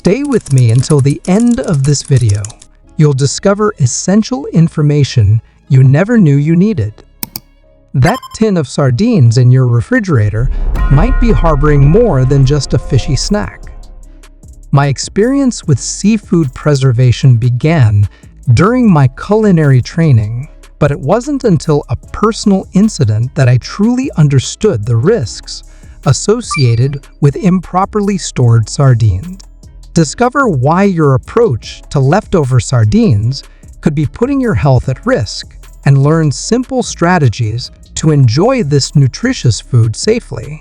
Stay with me until the end of this video. You'll discover essential information you never knew you needed. That tin of sardines in your refrigerator might be harboring more than just a fishy snack. My experience with seafood preservation began during my culinary training, but it wasn't until a personal incident that I truly understood the risks associated with improperly stored sardines. Discover why your approach to leftover sardines could be putting your health at risk, and learn simple strategies to enjoy this nutritious food safely.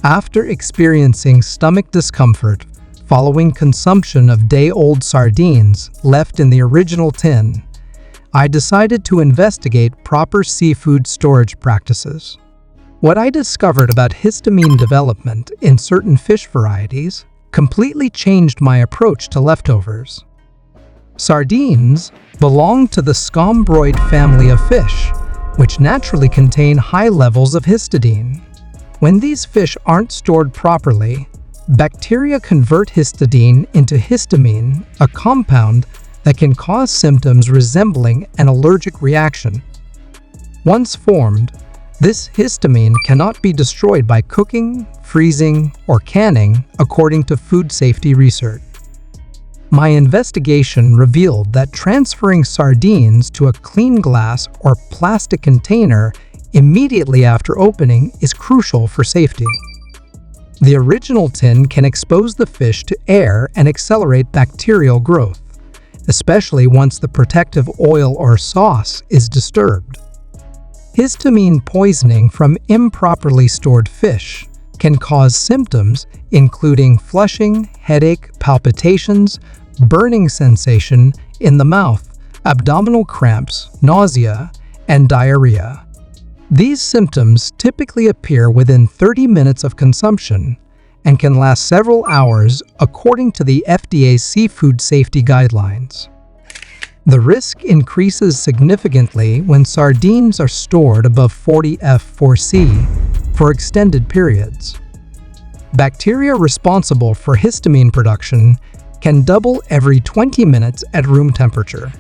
After experiencing stomach discomfort following consumption of day-old sardines left in the original tin, I decided to investigate proper seafood storage practices. What I discovered about histamine development in certain fish varieties completely changed my approach to leftovers. Sardines belong to the scombroid family of fish, which naturally contain high levels of histidine. When these fish aren't stored properly, bacteria convert histidine into histamine, a compound that can cause symptoms resembling an allergic reaction. Once formed, this histamine cannot be destroyed by cooking, freezing, or canning, according to food safety research. My investigation revealed that transferring sardines to a clean glass or plastic container immediately after opening is crucial for safety. The original tin can expose the fish to air and accelerate bacterial growth, especially once the protective oil or sauce is disturbed. Histamine poisoning from improperly stored fish can cause symptoms including flushing, headache, palpitations, burning sensation in the mouth, abdominal cramps, nausea, and diarrhea. These symptoms typically appear within 30 minutes of consumption and can last several hours according to the FDA's seafood safety guidelines. The risk increases significantly when sardines are stored above 40 F4C for extended periods. Bacteria responsible for histamine production can double every 20 minutes at room temperature.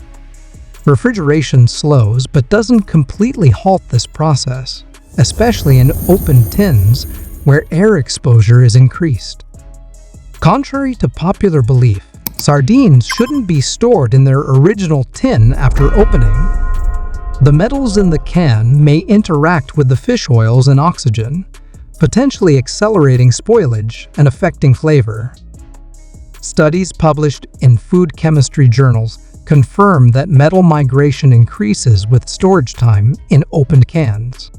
Refrigeration slows but doesn't completely halt this process, especially in open tins where air exposure is increased. Contrary to popular belief, sardines shouldn't be stored in their original tin after opening. The metals in the can may interact with the fish oils and oxygen, potentially accelerating spoilage and affecting flavor. Studies published in food chemistry journals confirm that metal migration increases with storage time in opened cans.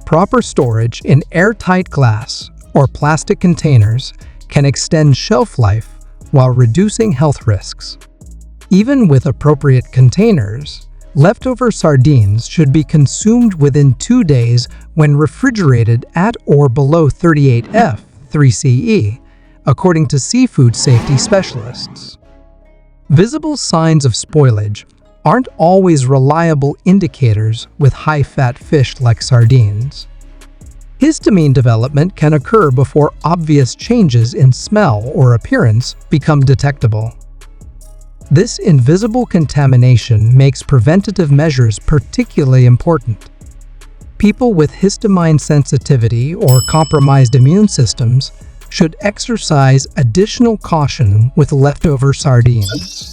Proper storage in airtight glass or plastic containers can extend shelf life while reducing health risks. Even with appropriate containers, leftover sardines should be consumed within 2 days when refrigerated at or below 38 F3CE, according to seafood safety specialists. Visible signs of spoilage aren't always reliable indicators with high-fat fish like sardines. Histamine development can occur before obvious changes in smell or appearance become detectable. This invisible contamination makes preventative measures particularly important. People with histamine sensitivity or compromised immune systems should exercise additional caution with leftover sardines.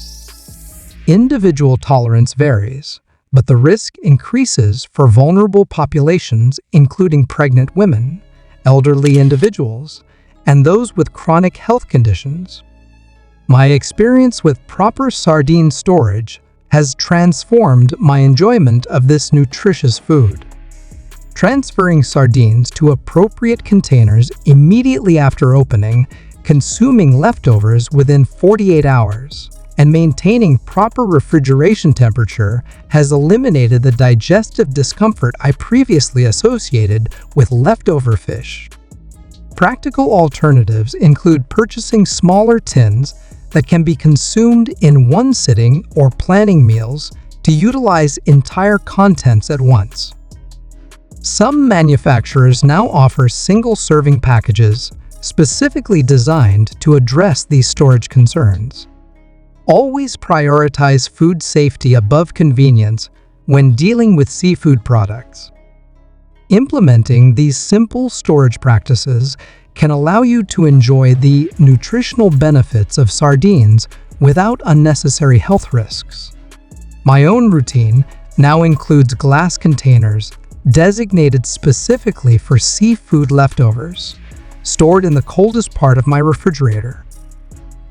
Individual tolerance varies, but the risk increases for vulnerable populations including pregnant women, elderly individuals, and those with chronic health conditions. My experience with proper sardine storage has transformed my enjoyment of this nutritious food. Transferring sardines to appropriate containers immediately after opening, consuming leftovers within 48 hours, and maintaining proper refrigeration temperature has eliminated the digestive discomfort I previously associated with leftover fish. Practical alternatives include purchasing smaller tins that can be consumed in one sitting or planning meals to utilize entire contents at once. Some manufacturers now offer single-serving packages specifically designed to address these storage concerns. Always prioritize food safety above convenience when dealing with seafood products. Implementing these simple storage practices can allow you to enjoy the nutritional benefits of sardines without unnecessary health risks. My own routine now includes glass containers designated specifically for seafood leftovers, stored in the coldest part of my refrigerator.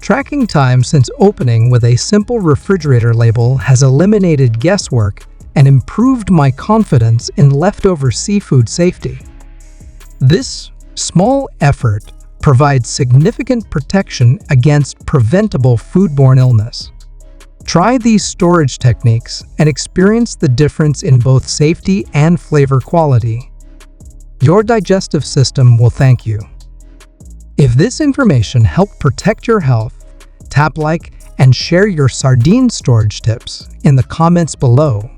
Tracking time since opening with a simple refrigerator label has eliminated guesswork and improved my confidence in leftover seafood safety. This small effort provides significant protection against preventable foodborne illness. Try these storage techniques and experience the difference in both safety and flavor quality. Your digestive system will thank you. If this information helped protect your health, tap like and share your sardine storage tips in the comments below.